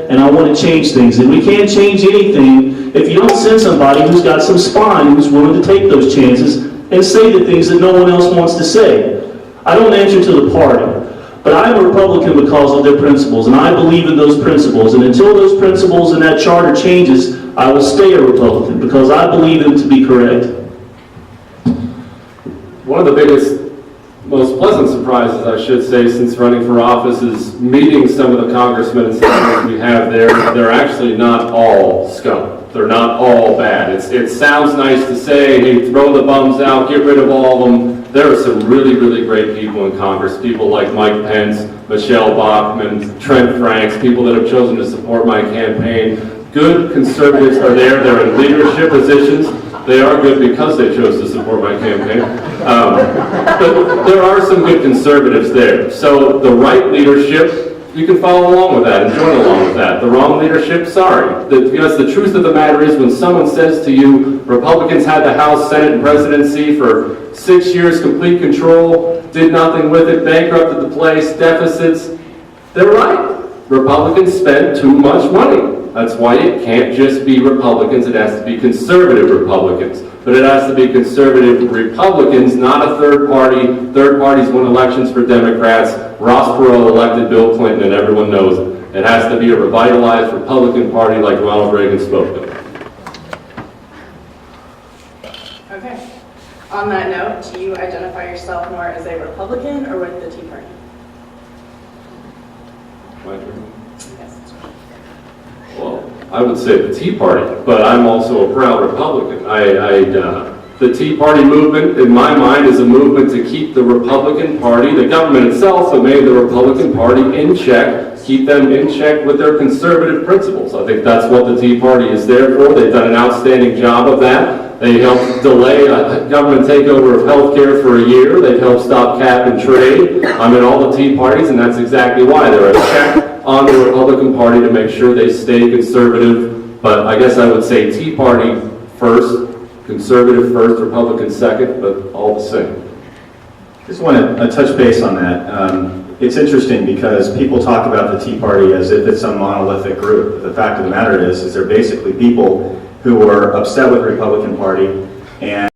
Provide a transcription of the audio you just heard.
and I want to change things. And we can't change anything if you don't send somebody who's got some spine, who's willing to take those chances and say the things that no one else wants to say. I don't answer to the party, but I'm a Republican because of their principles, and I believe in those principles. And until those principles and that charter changes, I will stay a Republican because I believe them to be correct. One of the biggest, most pleasant surprises, I should say, since running for office is meeting some of the congressmen and senators we have there. They're actually not all scum. They're not all bad. It sounds nice to say, hey, throw the bums out, get rid of all of them. There are some really, really great people in Congress, people like Mike Pence, Michelle Bachmann, Trent Franks, people that have chosen to support my campaign. Good conservatives are there. They're in leadership positions. They are good because they chose to support my campaign. But there are some good conservatives there. So the right leadership, you can follow along with that and join along with that. The wrong leadership, sorry. Because the truth of the matter is when someone says to you, Republicans had the House, Senate, and presidency for 6 years, complete control, did nothing with it, bankrupted the place, deficits, they're right. Republicans spend too much money. That's why it can't just be Republicans, it has to be conservative Republicans. But it has to be conservative Republicans, not a third party. Third parties win elections for Democrats. Ross Perot elected Bill Clinton, and everyone knows it. It has to be a revitalized Republican Party like Ronald Reagan spoke of. Okay. On that note, do you identify yourself more as a Republican or with the Tea Party? My turn. Yes. Well, I would say the Tea Party, but I'm also a proud Republican. The Tea Party movement, in my mind, is a movement to keep the Republican Party, the government itself, but made the Republican Party in check, keep them in check with their conservative principles. I think that's what the Tea Party is there for. They've done an outstanding job of that. They helped delay a government takeover of health care for a year. They've helped stop cap and trade. I'm in all the Tea Parties, and that's exactly why. They're a check on the Republican Party to make sure they stay conservative. But I guess I would say Tea Party first, conservative first, Republican second, but all the same. Just want to touch base on that. It's interesting because people talk about the Tea Party as if it's some monolithic group. The fact of the matter is they're basically people who are upset with the Republican Party and